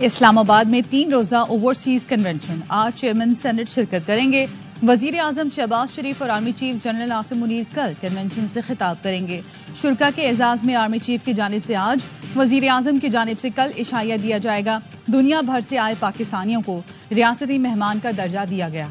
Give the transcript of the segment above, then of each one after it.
اسلام آباد میں 3 روزہ اوورسیز کنونشن، آج چیئرمین سینٹ شرکت کریں گے۔ وزیر اعظم شہباز شریف اور army chief general Asim Munir کل کنونشن سے خطاب کریں گے۔ شرکا کے اعزاز میں آرمی چیف کی جانب سے آج، وزیر اعظم کی جانب سے کل عشائیہ دیا جائے گا۔ دنیا بھر سے آئے پاکستانیوں کو ریاستی مہمان کا درجہ دیا گیا۔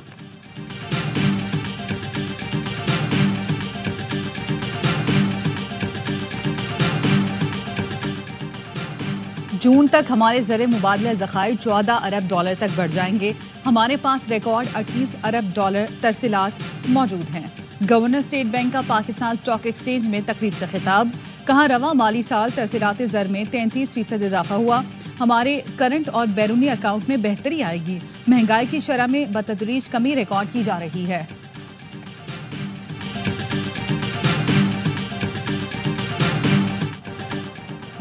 جون تک ہمارے زر مبادلہ ذخائر 14 ارب ڈالر تک بڑھ جائیں گے۔ ہمارے پاس ریکارڈ 38 ارب ڈالر ترسیلات موجود ہیں۔ گورنر اسٹیٹ بینک کا پاکستان اسٹاک ایکسچینج میں تقریب سے خطاب، کہا رواں مالی سال ترسیلات زر میں 33% اضافہ ہوا۔ ہمارے کرنٹ اور بیرونی اکاؤنٹ میں بہتری آئے گی۔ مہنگائی کی شرح میں بتدریج کمی ریکارڈ کی جا رہی ہے۔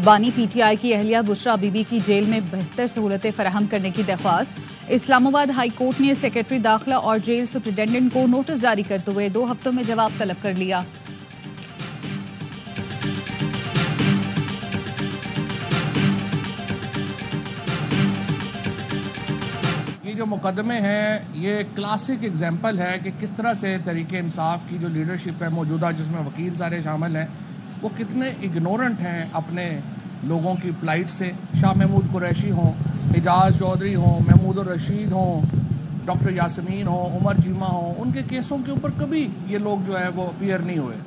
بانی پی ٹی آئی کی اہلیہ بشرا بی بی کی جیل میں بہتر سہولتیں فراہم کرنے کی درخواست۔ اسلام آباد ہائی کورٹ نے سیکرٹری داخلہ اور جیل سپرنٹینڈنٹ کو نوٹس جاری کرتے ہوئے 2 ہفتوں میں جواب طلب کر لیا۔ یہ جو مقدمے ہیں یہ کلاسک ایگزامپل ہے کہ کس طرح سے تحریک انصاف کی جو لیڈرشپ ہے موجودہ، جس میں وکیل سارے شامل ہیں، وہ کتنے اگنورنٹ ہیں اپنے لوگوں کی پلائٹ سے۔ شاہ محمود قریشی ہوں، اعجاز چودھری ہوں، محمود الرشید ہوں، ڈاکٹر یاسمین ہوں، عمر جیمہ ہوں، ان کے کیسوں کے اوپر کبھی یہ لوگ جو ہے وہ اپیئر نہیں ہوئے۔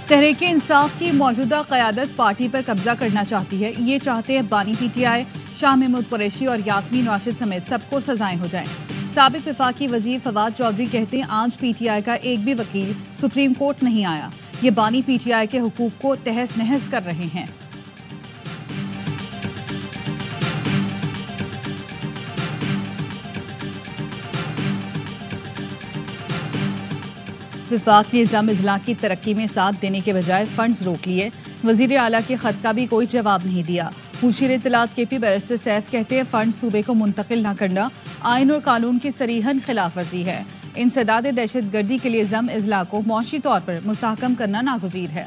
تحریک انصاف کی موجودہ قیادت پارٹی پر قبضہ کرنا چاہتی ہے۔ یہ چاہتے ہیں بانی پی ٹی آئی، شاہ محمود قریشی اور یاسمین راشد سمیت سب کو سزائیں ہو جائیں۔ سابق وفاقی وزیر فواد چودھری کہتے ہیں آج پی ٹی آئی کا ایک بھی وکیل سپریم کورٹ نہیں آیا۔ یہ بانی پی ٹی آئی کے حقوق کو تہس نہس کر رہے ہیں۔ وفاق نے ضم اضلاع کی ترقی میں ساتھ دینے کے بجائے فنڈز روک لیے۔ وزیر اعلیٰ کے خط کا بھی کوئی جواب نہیں دیا۔ مشیر اطلاعات کے پی بیرسٹر سیف کہتے ہیں فنڈ صوبے کو منتقل نہ کرنا آئین اور قانون کی صریحاً خلاف ورزی ہے۔ انسداد دہشت گردی کے لیے ضم اضلاع کو معاشی طور پر مستحکم کرنا ناگزیر ہے۔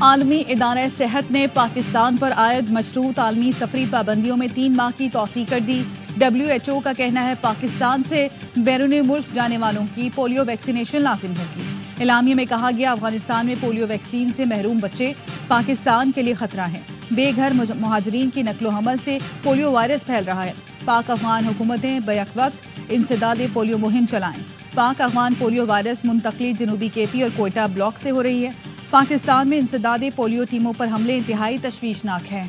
عالمی ادارہ صحت نے پاکستان پر عائد مشروط عالمی سفری پابندیوں میں 3 ماہ کی توسیع کر دی۔ WHO کا کہنا ہے پاکستان سے بیرون ملک جانے والوں کی پولیو ویکسینیشن لازم ہوگی۔ اعلامیے میں کہا گیا افغانستان میں پولیو ویکسین سے محروم بچے پاکستان کے لیے خطرہ ہیں۔ بے گھر مہاجرین کی نقل و حمل سے پولیو وائرس پھیل رہا ہے۔ پاک افغان حکومتیں بیک وقت انسداد پولیو مہم چلائیں۔ پاک افغان پولیو وائرس منتقلی جنوبی کے پی اور کوئٹہ بلاک سے ہو رہی ہے۔ پاکستان میں انسداد پولیو ٹیموں پر حملے انتہائی تشویشناک ہیں۔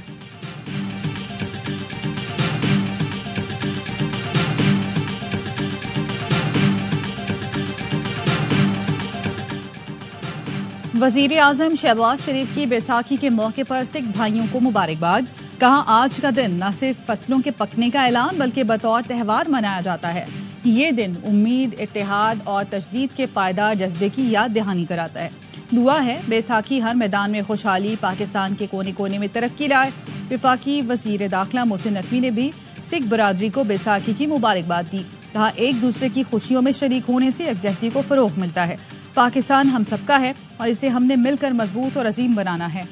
وزیر اعظم شہباز شریف کی بیساکھی کے موقع پر سکھ بھائیوں کو مبارکباد، کہا آج کا دن نہ صرف فصلوں کے پکنے کا اعلان بلکہ بطور تہوار منایا جاتا ہے۔ یہ دن امید، اتحاد اور تجدید کے پائیدار جذبے کی یاد دہانی کراتا ہے۔ دعا ہے بیساکھی ہر میدان میں خوشحالی، پاکستان کے کونے کونے میں ترقی لائے۔ وفاقی وزیر داخلہ محسن نقوی نے بھی سکھ برادری کو بیساکھی کی مبارکباد دی، کہا ایک دوسرے کی خوشیوں میں شریک ہونے سے یکجہتی کو فروغ ملتا ہے۔ پاکستان ہم سب کا ہے اور اسے ہم نے مل کر مضبوط اور عظیم بنانا ہے۔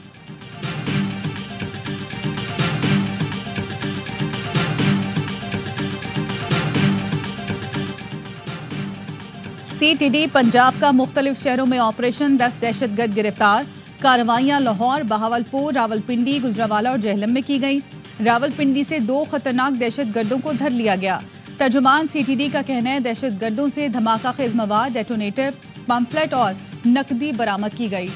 سی ٹی ڈی پنجاب کا مختلف شہروں میں آپریشن، 10 دہشت گرد گرفتار۔ کارروائیاں لاہور، بہاولپور، راولپنڈی، گجرانوالہ اور جہلم میں کی گئیں۔ راولپنڈی سے 2 خطرناک دہشت گردوں کو دھر لیا گیا۔ ترجمان سی ٹی ڈی کا کہنا ہے دہشت گردوں سے دھماکہ خیز مواد، ڈیٹونیٹر، پمفلٹ اور نقدی برآمد کی گئی۔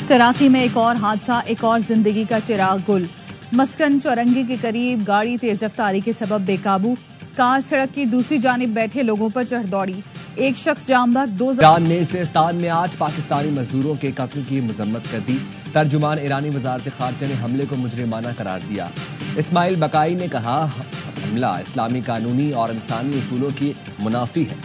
کراچی میں ایک اور حادثہ، ایک اور زندگی کا چراغ گل۔ مسکن چورنگی کے قریب گاڑی تیز رفتاری کے سبب بے قابو، کار سڑک کی دوسری جانب بیٹھے لوگوں پر چڑھ دوڑی، ایک شخص جام بحق۔ ایران نے سیستان میں 8 پاکستانی مزدوروں کے قتل کی مذمت کر دی۔ ترجمان ایرانی وزارت خارجہ نے حملے کو مجرمانہ قرار دیا۔ اسماعیل بقائی نے کہا حملہ اسلامی قانونی اور انسانی اصولوں کی منافی ہے۔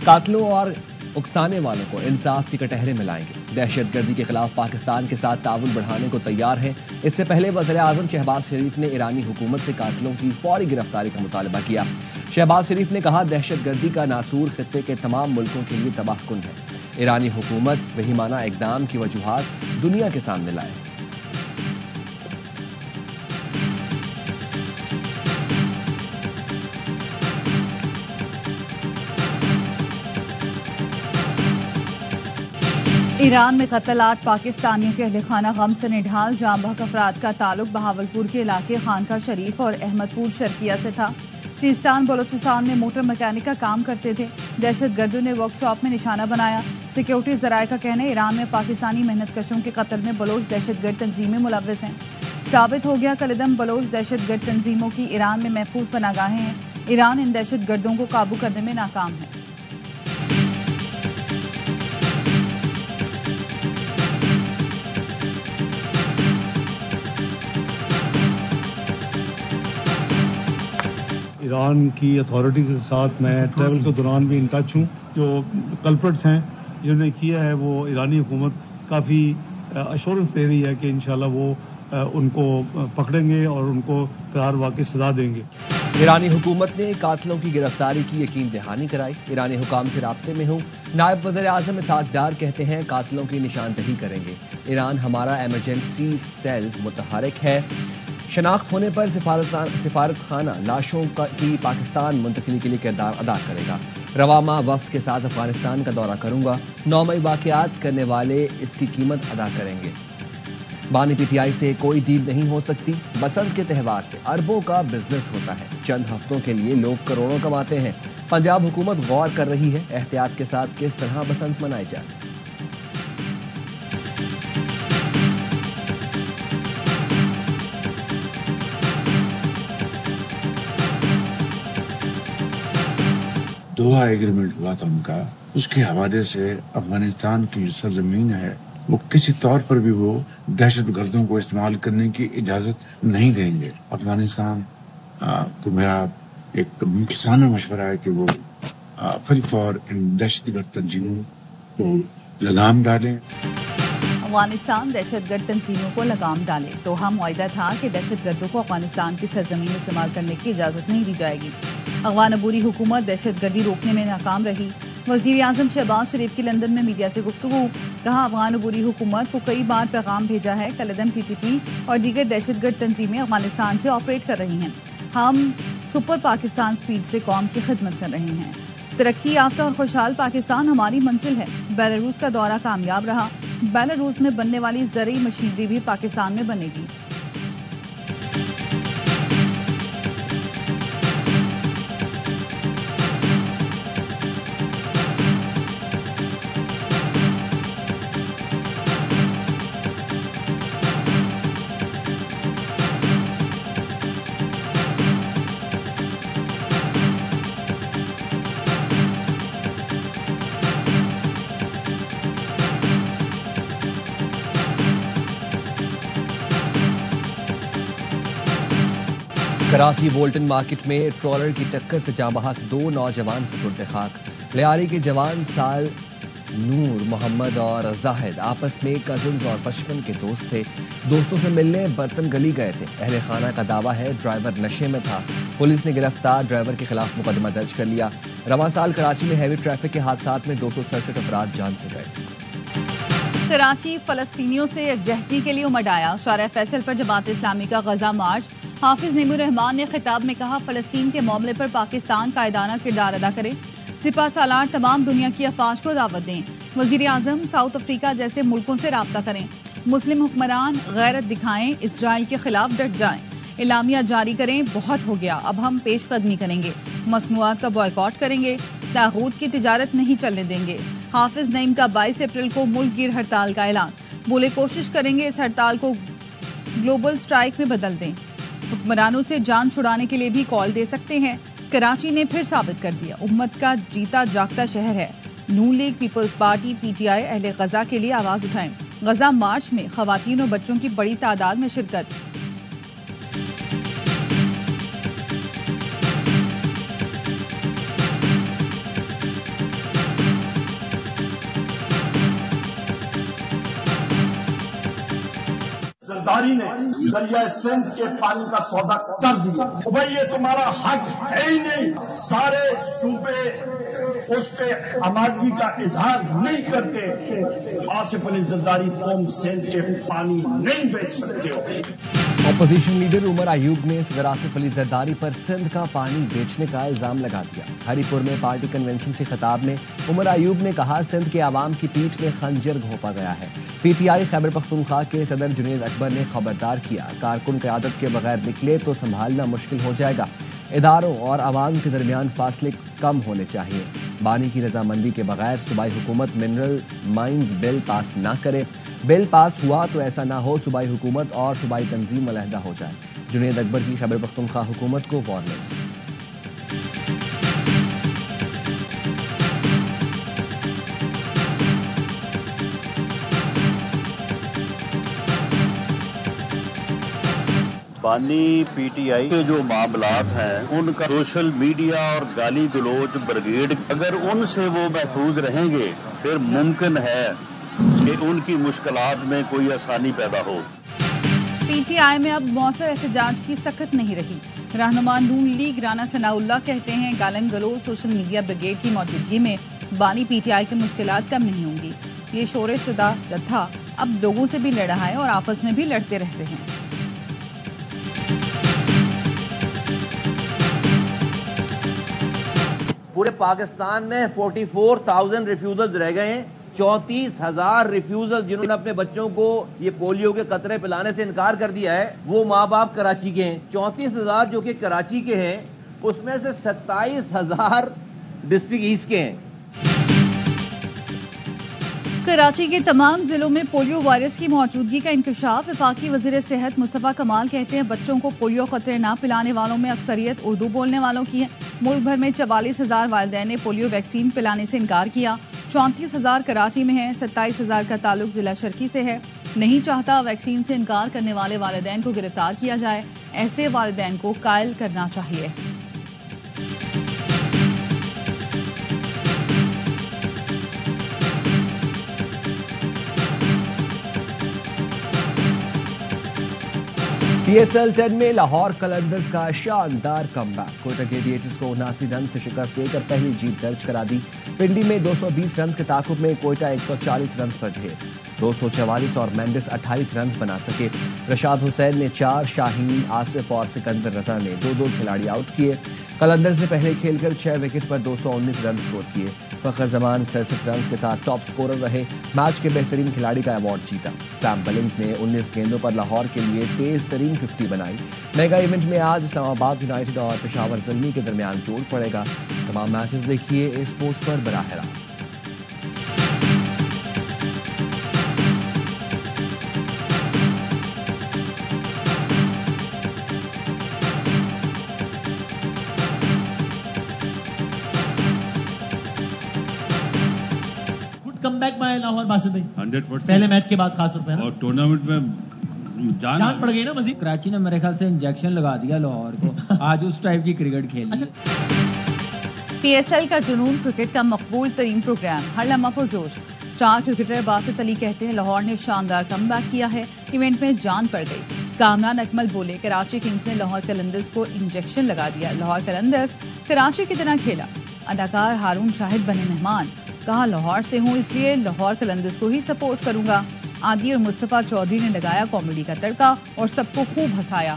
قاتلوں اور اکسانے والوں کو انصاف کی کٹہرے ملائیں گے۔ دہشت گردی کے خلاف پاکستان کے ساتھ تعاون بڑھانے کو تیار ہیں۔ اس سے پہلے وزیر اعظم شہباز شریف نے ایرانی حکومت سے قاتلوں کی فوری گرفتاری کا مطالبہ کیا۔ شہباز شریف نے کہا دہشت گردی کا ناسور خطے کے تمام ملکوں کے لیے تباہ کن ہے۔ ایرانی حکومت وہیمانہ اقدام کی وجوہات دنیا کے سامنے لائے۔ ایران میں قتل 8 پاکستانیوں کے اہل خانہ غم سے نڈھال۔ جاں بحق افراد کا تعلق بہاولپور کے علاقے خانقاہ شریف اور احمد پور شرقیہ سے تھا۔ سیستان بلوچستان میں موٹر مکینک کا کام کرتے تھے۔ دہشت گردوں نے ورک شاپ میں نشانہ بنایا۔ سیکیورٹی ذرائع کا کہنا ہے ایران میں پاکستانی محنت کشوں کے قتل میں بلوچ دہشت گرد تنظیمیں ملوث ہیں۔ ثابت ہو گیا کالعدم بلوچ دہشت گرد تنظیموں کی ایران میں محفوظ پناہ گاہیں ہیں۔ ایران ان دہشت گردوں کو قابو کرنے میں ناکام ہے۔ ایران کی اتھارٹی کے ساتھ میں ٹریول کے دوران بھی ان ٹچ ہوں۔ جو کلپرٹس ہیں جنہوں نے کیا ہے وہ ایرانی حکومت کافی ایشورنس دے رہی ہے کہ انشاءاللہ وہ ان کو پکڑیں گے اور ان کو قرار واقعی سزا دیں گے۔ ایرانی حکومت نے قاتلوں کی گرفتاری کی یقین دہانی کرائی۔ ایرانی حکام سے رابطے میں ہوں۔ نائب وزیر اعظم اسحاق ڈار کہتے ہیں قاتلوں کی نشاندہی کریں گے۔ ایران ہمارا ایمرجنسی سیل متحرک ہے۔ شناخت ہونے پر سفارت خانہ لاشوں کی پاکستان منتقلی کے لیے کردار ادا کرے گا۔ رواں ماہ وفد کے ساتھ افغانستان کا دورہ کروں گا۔ 9 مئی واقعات کرنے والے اس کی قیمت ادا کریں گے۔ بانی پی ٹی آئی سے کوئی ڈیل نہیں ہو سکتی۔ بسنت کے تہوار سے اربوں کا بزنس ہوتا ہے۔ چند ہفتوں کے لیے لوگ کروڑوں کماتے ہیں۔ پنجاب حکومت غور کر رہی ہے احتیاط کے ساتھ کس طرح بسنت منائی جائے۔ دوحہ ایگریمنٹ ہوا تھا ان کا، اس کے حوالے سے افغانستان کی جو سرزمین ہے وہ کسی طور پر بھی وہ دہشت گردوں کو استعمال کرنے کی اجازت نہیں دیں گے۔ افغانستان کو میرا ایک مخلصانہ مشورہ ہے کہ وہ فل فور ان دہشت گرد تنظیموں کو لگام ڈالیں۔ افغانستان دہشت گرد تنظیموں کو لگام ڈالے۔ دوحہ معاہدہ تھا کہ دہشت گردوں کو افغانستان کی سرزمین استعمال کرنے کی اجازت نہیں دی جائے گی۔ افغان عبوری حکومت دہشت گردی روکنے میں ناکام رہی۔ وزیر اعظم شہباز شریف کی لندن میں میڈیا سے گفتگو۔ کہا افغان عبوری حکومت کو کئی بار پیغام بھیجا ہے کالعدم ٹی ٹی پی اور دیگر دہشت گرد تنظیمیں افغانستان سے آپریٹ کر رہی ہیں۔ ہم سپر پاکستان سپیڈ سے قوم کی خدمت کر رہے ہیں۔ ترقی یافتہ اور خوشحال پاکستان ہماری منزل ہے۔ بیلاروس کا دورہ کامیاب رہا۔ بیلاروس میں بننے والی زرعی مشینری بھی پاکستان میں بنے گی۔ کراچی بولٹن مارکیٹ میں ٹرالر کی ٹکر سے جاں بحق 2 نوجوان سپرد خاک۔ لیاری کے جوان سال نور محمد اور زاہد آپس میں کزنز اور بچپن کے دوست تھے۔ دوستوں سے ملنے برتن گلی گئے تھے۔ اہل خانہ کا دعویٰ ہے ڈرائیور نشے میں تھا۔ پولیس نے گرفتار ڈرائیور کے خلاف مقدمہ درج کر لیا۔ رواں سال کراچی میں ہیوی ٹریفک کے حادثات میں 267 افراد جان سے گئے۔ کراچی فلسطینیوں سے یکجہتی کے لیے امڈ آیا۔ شارع فیصل پر جماعت اسلامی کا غزہ مارچ۔ حافظ نعیم الرحمان نے خطاب میں کہا فلسطین کے معاملے پر پاکستان قائدانہ کردار ادا کرے۔ سپہ سالار تمام دنیا کی افواج کو دعوت دیں۔ وزیر اعظم ساؤتھ افریقہ جیسے ملکوں سے رابطہ کریں۔ مسلم حکمران غیرت دکھائیں، اسرائیل کے خلاف ڈٹ جائیں۔ اعلامیہ جاری کریں بہت ہو گیا، اب ہم پیش قدمی کریں گے، مصنوعات کا بائیکاٹ کریں گے، طاغوت کی تجارت نہیں چلنے دیں گے۔ حافظ نعیم کا 22 اپریل کو ملک گیر ہڑتال کا اعلان۔ بولے کوشش کریں گے اس ہڑتال کو گلوبل سٹرائک میں بدل دیں۔ حکمرانوں سے جان چھڑانے کے لیے بھی کال دے سکتے ہیں۔ کراچی نے پھر ثابت کر دیا امت کا جیتا جاگتا شہر ہے۔ Noon League, Peoples Party, P T I اہل غزہ کے لیے آواز اٹھائیں۔ غزہ مارچ میں خواتین اور بچوں کی بڑی تعداد میں شرکت۔ زرداری نے دریا سندھ کے پانی کا سودا کر دیا. بھائی یہ تمہارا حق ہے ہی نہیں. سارے صوبے اس پہ آمادگی کا اظہار نہیں کرتے. آصف علی زرداری تم سندھ کے پانی نہیں بیچ سکتے ہو. اپوزیشن لیڈر عمر ایوب نے صدر آصف علی زرداری پر سندھ کا پانی بیچنے کا الزام لگا دیا. ہری پور میں پارٹی کنونشن سے خطاب میں عمر ایوب نے کہا سندھ کے عوام کی پیٹھ میں خنجر گھونپا گیا ہے. پی ٹی آئی خیبر پختونخوا کے صدر جنید اکبر نے خبردار کیا کارکن قیادت کے بغیر نکلے تو سنبھالنا مشکل ہو جائے گا. اداروں اور عوام کے درمیان فاصلے کم ہونے چاہیے. بانی کی رضامندی کے بغیر صوبائی حکومت منرل مائنز بل پاس نہ کرے. بل پاس ہوا تو ایسا نہ ہو صوبائی حکومت اور صوبائی تنظیم علیحدہ ہو جائے. جنید اکبر کی خیبر پختونخوا حکومت کو وارننگ. بانی پی ٹی آئی کے جو معاملات ہیں ان کا سوشل میڈیا اور گالی گلوچ بریگیڈ اگر ان سے وہ محفوظ رہیں گے پھر ممکن ہے کہ ان کی مشکلات میں کوئی آسانی پیدا ہو. پی ٹی آئی میں اب مؤثر احتجاج کی سخت نہیں رہی. رہنما نون لیگ رانا ثناء اللہ کہتے ہیں گالن گلوچ سوشل میڈیا بریگیڈ کی موجودگی میں بانی پی ٹی آئی کی مشکلات کم نہیں ہوں گی. یہ شورش شدہ جتھا اب لوگوں سے بھی لڑ رہا ہے اور آپس میں بھی لڑتے رہتے ہیں. پورے پاکستان میں 44,000 ریفیوزلز رہ گئے ہیں. 34,000 ریفیوزل جنہوں نے اپنے بچوں کو یہ پولیو کے قطرے پلانے سے انکار کر دیا ہے وہ ماں باپ کراچی کے ہیں. 34,000 جو کہ کراچی کے ہیں اس میں سے 27,000 ڈسٹرکٹ ایسٹ کے ہیں. کراچی کے تمام ضلعوں میں پولیو وائرس کی موجودگی کا انکشاف. وفاقی وزیر صحت مصطفیٰ کمال کہتے ہیں بچوں کو پولیو قطرے نہ پلانے والوں میں اکثریت اردو بولنے والوں کی ہے. ملک بھر میں 44,000 والدین نے پولیو ویکسین پلانے سے انکار کیا. 34,000 کراچی میں ہیں. 27,000 کا تعلق ضلع شرکی سے ہے. نہیں چاہتا ویکسین سے انکار کرنے والے والدین کو گرفتار کیا جائے. ایسے والدین کو قائل کرنا چاہیے. پی ایس ایل 10 میں لاہور قلندرز کا شاندار کم بیک. کوئٹہ گلیڈیٹرز کو 79 رن سے شکست دے کر پہلی جیت درج کرا دی. پنڈی میں 220 رنز کے تعاقب میں کوئٹہ 140 رنز پر ڈھیر. 244 اور مینڈس 28 رنز بنا سکے. رشاد حسین نے 4, شاہین, آصف اور سکندر رضا نے 2 کھلاڑی آؤٹ کیے. قلندرز نے پہلے کھیل کر 6 وکٹ پر 219 رن سکور کیے. فخر زمان 67 رنز کے ساتھ ٹاپ سکورر رہے. میچ کے بہترین کھلاڑی کا ایوارڈ جیتا. سیم بلنگز نے 19 گیندوں پر لاہور کے لیے تیز ترین 50 بنائی. میگا ایونٹ میں آج اسلام آباد یونائیٹڈ اور پشاور زلمی کے درمیان جوڑ پڑے گا. تمام میچز دیکھیے اے اسپورٹس پر براہ راست. کم بیک میں لاہور باسط بھائی 100% پہلے میچ کے بعد خاص طور پہ اور ٹورنامنٹ میں جان پڑ گئی نا مزید. کراچی نے میرے خیال سے انجیکشن لگا دیا لاہور کو. آج اس ٹائپ کی کرکٹ کھیلی. پی ایس ایل کا جنون کرکٹ کا مقبول ترین پروگرام. ہر لمحہ پرجوش. اسٹار کرکٹر باسط علی کہتے ہیں لاہور نے شاندار کم بیک کیا ہے. ایونٹ میں جان پڑ گئی. کامران اکمل بولے کراچی کنگز نے لاہور قلندرز کو انجیکشن لگا دیا. لاہور قلندرز کراچی کی طرح کھیلا. اداکار ہارون شاہد بنے مہمان. کہا لاہور سے ہوں اس لیے لاہور قلندرز کو ہی سپورٹ کروں گا. عادی اور مصطفیٰ چودھری نے لگایا کامیڈی کا تڑکا اور سب کو خوب ہنسایا.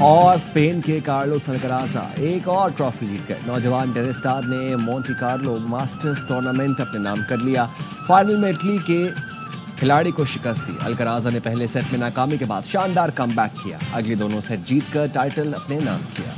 اور اسپین کے کارلوس الکرازا ایک اور ٹرافی جیت گئے. نوجوان ٹینس اسٹار نے مونٹی کارلو ماسٹرز ٹورنامنٹ اپنے نام کر لیا. فائنل میں اٹلی کے کھلاڑی کو شکست دی. الکرازا نے پہلے سیٹ میں ناکامی کے بعد شاندار کم بیک کیا. اگلی دونوں سیٹ جیت کر ٹائٹل اپنے نام کیا.